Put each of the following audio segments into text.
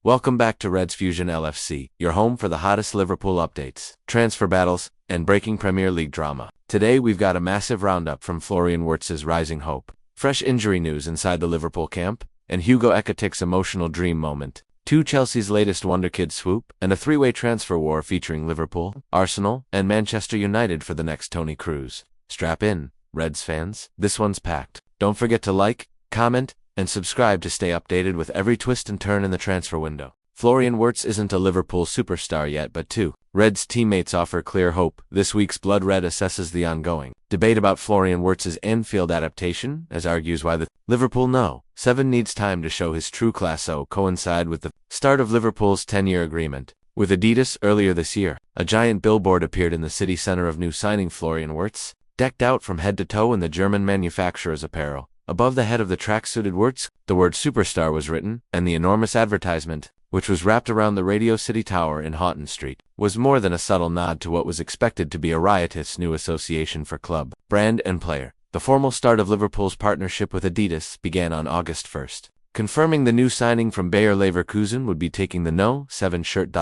Welcome back to Reds Fusion LFC, your home for the hottest Liverpool updates, transfer battles, and breaking Premier League drama. Today we've got a massive roundup from Florian Wirtz's rising hope, fresh injury news inside the Liverpool camp, and Hugo Ekitike's emotional dream moment, Chelsea's latest Wonderkid swoop, and a three-way transfer war featuring Liverpool, Arsenal, and Manchester United for the next Toni Kroos. Strap in, Reds fans, this one's packed. Don't forget to like, comment, and subscribe to stay updated with every twist and turn in the transfer window. Florian Wirtz isn't a Liverpool superstar yet, but Reds teammates offer clear hope. This week's Blood Red assesses the ongoing debate about Florian Wirtz's Anfield adaptation, as argues why the Liverpool No. 7 needs time to show his true class coincide with the start of Liverpool's 10-year agreement with Adidas earlier this year. A giant billboard appeared in the city center of new signing Florian Wirtz, decked out from head to toe in the German manufacturer's apparel. Above the head of the track-suited Wirtz, the word superstar was written, and the enormous advertisement, which was wrapped around the Radio City Tower in Houghton Street, was more than a subtle nod to what was expected to be a riotous new association for club, brand, and player. The formal start of Liverpool's partnership with Adidas began on August 1st, confirming the new signing from Bayer Leverkusen would be taking the No. 7 shirt.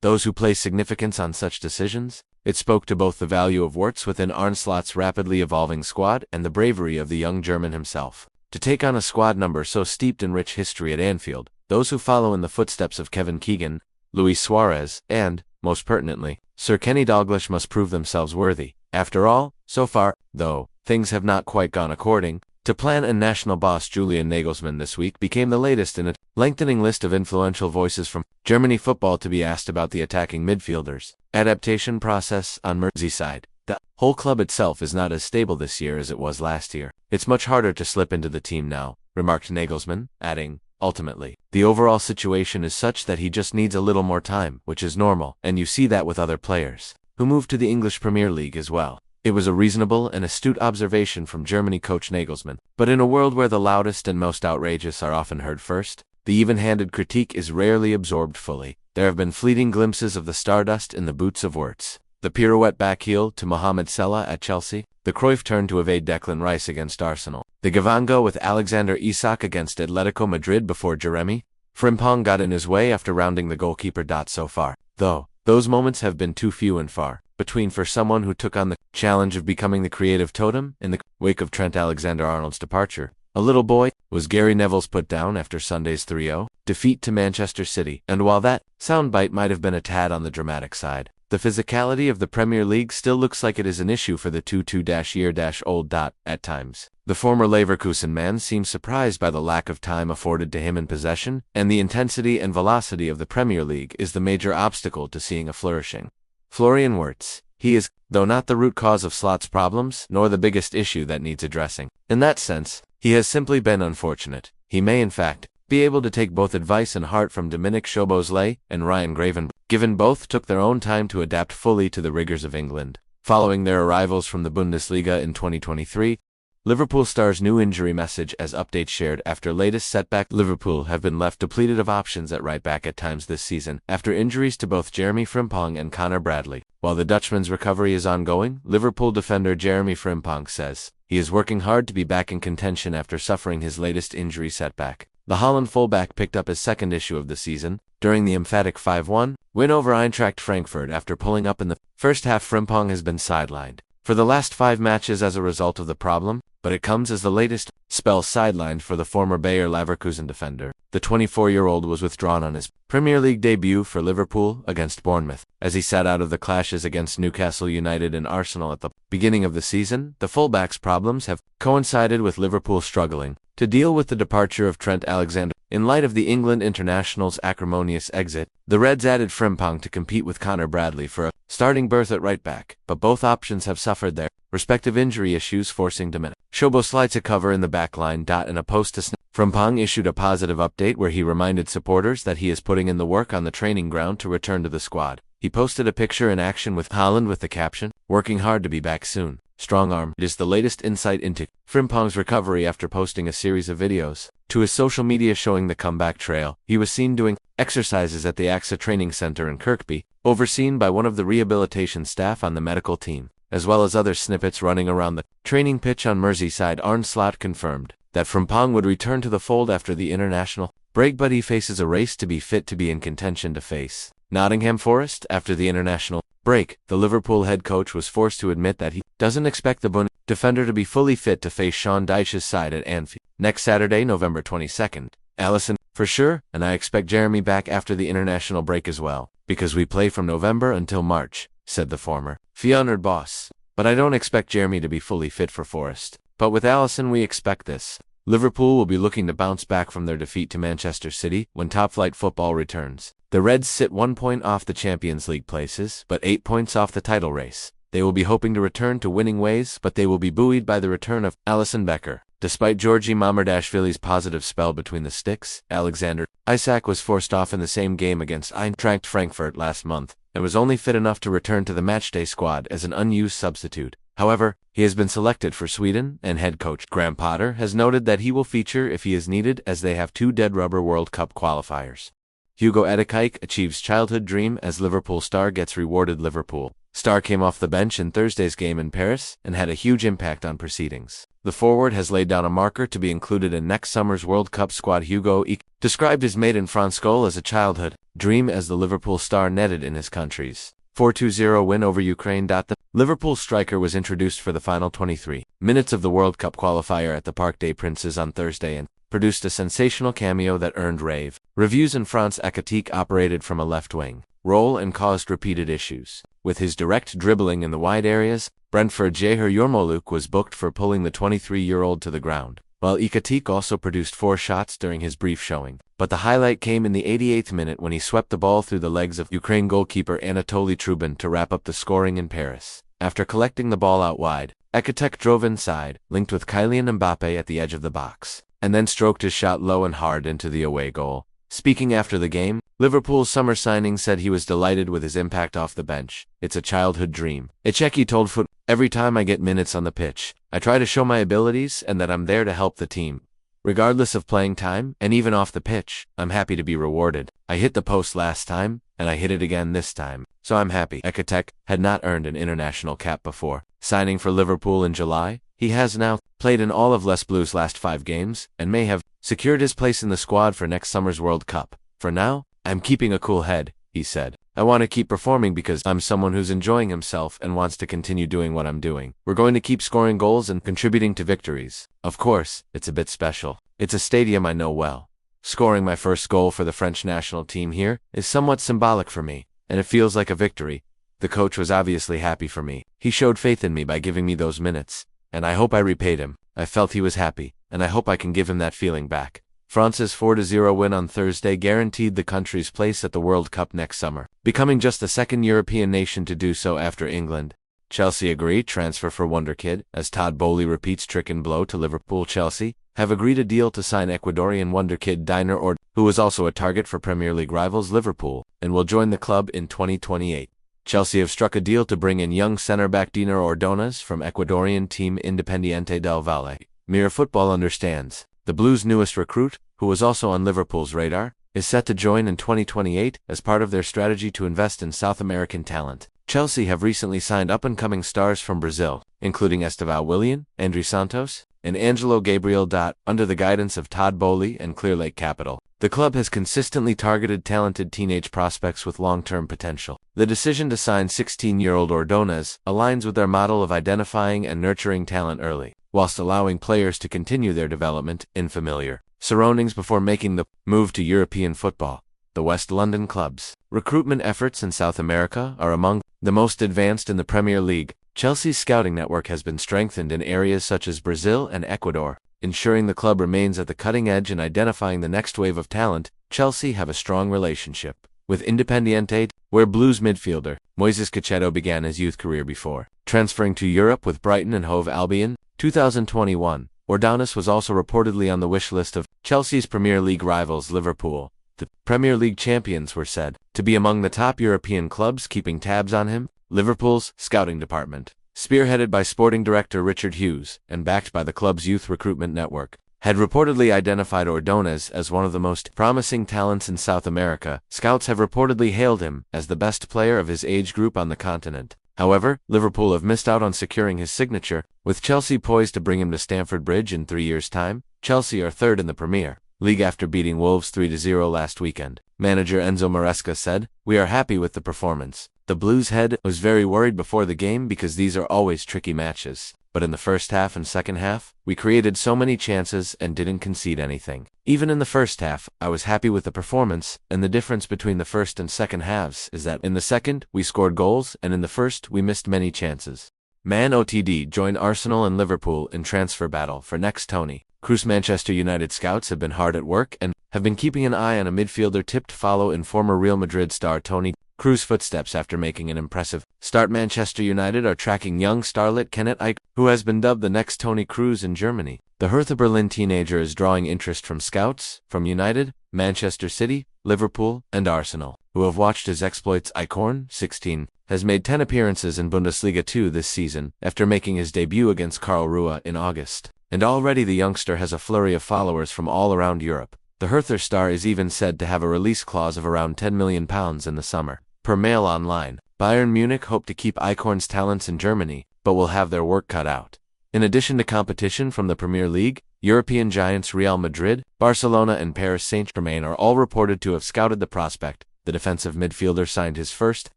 Those who place significance on such decisions, it spoke to both the value of Wirtz within Arne Slot's rapidly evolving squad and the bravery of the young German himself. To take on a squad number so steeped in rich history at Anfield, those who follow in the footsteps of Kevin Keegan, Luis Suarez, and, most pertinently, Sir Kenny Dalglish must prove themselves worthy. After all, so far, though, things have not quite gone according to plan, and national boss Julian Nagelsmann this week became the latest in a lengthening list of influential voices from Germany football to be asked about the attacking midfielders' adaptation process on Merseyside. The whole club itself is not as stable this year as it was last year. It's much harder to slip into the team now, remarked Nagelsmann, adding, ultimately, the overall situation is such that he just needs a little more time, which is normal, and you see that with other players who moved to the English Premier League as well. It was a reasonable and astute observation from Germany coach Nagelsmann, but in a world where the loudest and most outrageous are often heard first, the even-handed critique is rarely absorbed fully. There have been fleeting glimpses of the stardust in the boots of Wirtz. The pirouette back heel to Mohamed Salah at Chelsea, the Cruyff turn to evade Declan Rice against Arsenal, the Gavango with Alexander Isak against Atletico Madrid before Jeremy Frimpong got in his way after rounding the goalkeeper. So far, though, those moments have been too few and far between for someone who took on the challenge of becoming the creative totem in the wake of Trent Alexander-Arnold's departure. A little boy was Gary Neville's put down after Sunday's 3-0 defeat to Manchester City, and while that soundbite might have been a tad on the dramatic side, the physicality of the Premier League still looks like it is an issue for the 22-year-old. At times, the former Leverkusen man seems surprised by the lack of time afforded to him in possession, and the intensity and velocity of the Premier League is the major obstacle to seeing a flourishing Florian Wirtz. He is, though not the root cause of Slot's problems, nor the biggest issue that needs addressing. In that sense, he has simply been unfortunate. He may, in fact, be able to take both advice and heart from Dominic Szoboszlai and Ryan Gravenberch, given both took their own time to adapt fully to the rigors of England. Following their arrivals from the Bundesliga in 2023, Liverpool stars' new injury message as updates shared after latest setback. Liverpool have been left depleted of options at right back at times this season, after injuries to both Jeremy Frimpong and Connor Bradley. While the Dutchman's recovery is ongoing, Liverpool defender Jeremy Frimpong says he is working hard to be back in contention after suffering his latest injury setback. The Holland fullback picked up his second issue of the season during the emphatic 5-1 win over Eintracht Frankfurt after pulling up in the first half. Frimpong has been sidelined for the last 5 matches as a result of the problem, but it comes as the latest spell sidelined for the former Bayer Leverkusen defender. The 24-year-old was withdrawn on his Premier League debut for Liverpool against Bournemouth, as he sat out of the clashes against Newcastle United and Arsenal at the beginning of the season. The fullback's problems have coincided with Liverpool struggling to deal with the departure of Trent Alexander. In light of the England international's acrimonious exit, the Reds added Frimpong to compete with Connor Bradley for a starting berth at right back, but both options have suffered their respective injury issues, forcing Dominic Szoboszlai to cover in the back line. In a post to Frimpong issued a positive update where he reminded supporters that he is putting in the work on the training ground to return to the squad. He posted a picture in action with Haaland with the caption, "Working hard to be back soon. Strong arm." It is the latest insight into Frimpong's recovery after posting a series of videos to his social media showing the comeback trail. He was seen doing exercises at the AXA training center in Kirkby, overseen by one of the rehabilitation staff on the medical team, as well as other snippets running around the training pitch on Merseyside. Arne Slot confirmed that Frimpong would return to the fold after the international break, but he faces a race to be fit to be in contention to face Nottingham Forest after the international break. The Liverpool head coach was forced to admit that he doesn't expect the Bund defender to be fully fit to face Sean Dyche's side at Anfield next Saturday, November 22nd. Alisson, for sure, and I expect Jeremy back after the international break as well, because we play from November until March, said the former Feyenoord boss. But I don't expect Jeremy to be fully fit for Forest. But with Alisson we expect this. Liverpool will be looking to bounce back from their defeat to Manchester City when top-flight football returns. The Reds sit 1 point off the Champions League places, but 8 points off the title race. They will be hoping to return to winning ways, but they will be buoyed by the return of Alisson Becker. Despite Georgi Mamardashvili's positive spell between the sticks, Alexander Isak was forced off in the same game against Eintracht Frankfurt last month and was only fit enough to return to the matchday squad as an unused substitute. However, he has been selected for Sweden, and head coach Graham Potter has noted that he will feature if he is needed, as they have 2 dead rubber World Cup qualifiers. Hugo Ekitike achieves childhood dream as Liverpool star gets rewarded. Liverpool star came off the bench in Thursday's game in Paris and had a huge impact on proceedings. The forward has laid down a marker to be included in next summer's World Cup squad. Hugo Ekitike described his maiden France goal as a childhood dream as the Liverpool star netted in his country's 4-2-0 win over Ukraine. The Liverpool striker was introduced for the final 23 minutes of the World Cup qualifier at the Parc des Princes on Thursday and produced a sensational cameo that earned rave reviews in France. Ekitike operated from a left-wing role and caused repeated issues with his direct dribbling in the wide areas. Brentford Cahir Yormoluk was booked for pulling the 23-year-old to the ground, while Ekitike also produced 4 shots during his brief showing. But the highlight came in the 88th minute when he swept the ball through the legs of Ukraine goalkeeper Anatoly Trubin to wrap up the scoring in Paris. After collecting the ball out wide, Ekitike drove inside, linked with Kylian Mbappe at the edge of the box, and then stroked his shot low and hard into the away goal. Speaking after the game, Liverpool's summer signing said he was delighted with his impact off the bench. It's a childhood dream. Ekitike told Foot, every time I get minutes on the pitch, I try to show my abilities and that I'm there to help the team. Regardless of playing time, and even off the pitch, I'm happy to be rewarded. I hit the post last time, and I hit it again this time, so I'm happy. Ekitike had not earned an international cap before signing for Liverpool in July. He has now played in all of Les Blues' last 5 games, and may have secured his place in the squad for next summer's World Cup. For now, I'm keeping a cool head, he said. I want to keep performing because I'm someone who's enjoying himself and wants to continue doing what I'm doing. We're going to keep scoring goals and contributing to victories. Of course, it's a bit special. It's a stadium I know well. Scoring my first goal for the French national team here is somewhat symbolic for me, and it feels like a victory. The coach was obviously happy for me. He showed faith in me by giving me those minutes, and I hope I repaid him. I felt he was happy, and I hope I can give him that feeling back. France's 4-0 win on Thursday guaranteed the country's place at the World Cup next summer, becoming just the 2nd European nation to do so after England. Chelsea agree transfer for Wonderkid, as Todd Boehly repeats trick and blow to Liverpool. Chelsea have agreed a deal to sign Ecuadorian Wonderkid-Man, who is also a target for Premier League rivals Liverpool, and will join the club in 2028. Chelsea have struck a deal to bring in young centre-back Dinar Ordonez from Ecuadorian team Independiente del Valle. Mirror Football understands the Blues' newest recruit, who was also on Liverpool's radar, is set to join in 2028 as part of their strategy to invest in South American talent. Chelsea have recently signed up-and-coming stars from Brazil, including Estevão Willian, André Santos, and Angelo Gabriel. Under the guidance of Todd Boehly and Clearlake Capital, the club has consistently targeted talented teenage prospects with long-term potential. The decision to sign 16-year-old Ordonez aligns with their model of identifying and nurturing talent early, whilst allowing players to continue their development in familiar surroundings before making the move to European football. The West London club's recruitment efforts in South America are among the most advanced in the Premier League. Chelsea's scouting network has been strengthened in areas such as Brazil and Ecuador, ensuring the club remains at the cutting edge in identifying the next wave of talent. Chelsea have a strong relationship with Independiente, where Blues midfielder Moises Caicedo began his youth career before transferring to Europe with Brighton and Hove Albion. 2021. Ordonez was also reportedly on the wish list of Chelsea's Premier League rivals Liverpool. The Premier League champions were said to be among the top European clubs keeping tabs on him. Liverpool's scouting department, spearheaded by sporting director Richard Hughes and backed by the club's youth recruitment network, had reportedly identified Ordonez as one of the most promising talents in South America. Scouts have reportedly hailed him as the best player of his age group on the continent. However, Liverpool have missed out on securing his signature, with Chelsea poised to bring him to Stamford Bridge in 3 years' time. Chelsea are third in the Premier League after beating Wolves 3-0 last weekend. Manager Enzo Maresca said, "We are happy with the performance. The Blues head was very worried before the game because these are always tricky matches. But in the first half and second half, we created so many chances and didn't concede anything. Even in the first half, I was happy with the performance, and the difference between the first and second halves is that in the second, we scored goals, and in the first, we missed many chances." Man OTD joined Arsenal and Liverpool in transfer battle for next Toni Kroos. Manchester United scouts have been hard at work and have been keeping an eye on a midfielder tipped to follow in former Real Madrid star Toni Kroos' footsteps after making an impressive start. Manchester United are tracking young starlet Kenneth Ike, who has been dubbed the next Toni Kroos in Germany. The Hertha Berlin teenager is drawing interest from scouts from United, Manchester City, Liverpool, and Arsenal, who have watched his exploits. Ike, 16, has made 10 appearances in Bundesliga 2 this season after making his debut against Karlsruhe in August. And already the youngster has a flurry of followers from all around Europe. The Hertha star is even said to have a release clause of around £10 million in the summer. Per Mail Online, Bayern Munich hope to keep Icorn's talents in Germany, but will have their work cut out. In addition to competition from the Premier League, European giants Real Madrid, Barcelona and Paris Saint-Germain are all reported to have scouted the prospect. The defensive midfielder signed his first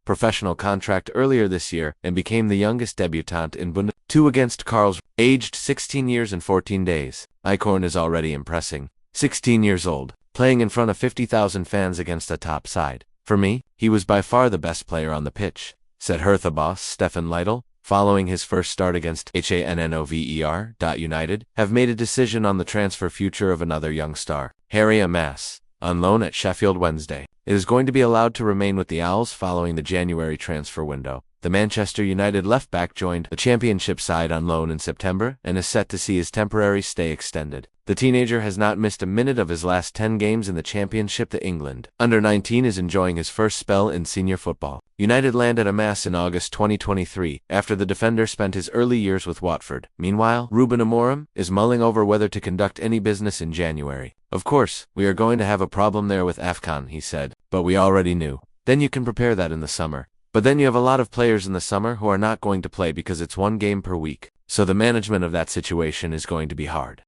professional contract earlier this year and became the youngest debutant in Bundesliga 2 against Karlsruhe, aged 16 years and 14 days. Icorn is already impressing. 16 years old, playing in front of 50,000 fans against a top side. "For me, he was by far the best player on the pitch," said Hertha boss Stefan Leitl, following his first start against Hannover. United have made a decision on the transfer future of another young star, Harry Amas, on loan at Sheffield Wednesday. It is going to be allowed to remain with the Owls following the January transfer window. The Manchester United left-back joined the Championship side on loan in September and is set to see his temporary stay extended. The teenager has not missed a minute of his last 10 games in the Championship. The England under-19 is enjoying his first spell in senior football. United landed Amas in August 2023 after the defender spent his early years with Watford. Meanwhile, Ruben Amorim is mulling over whether to conduct any business in January. "Of course, we are going to have a problem there with AFCON," he said, "but we already knew. Then you can prepare that in the summer. But then you have a lot of players in the summer who are not going to play because it's one game per week. So the management of that situation is going to be hard."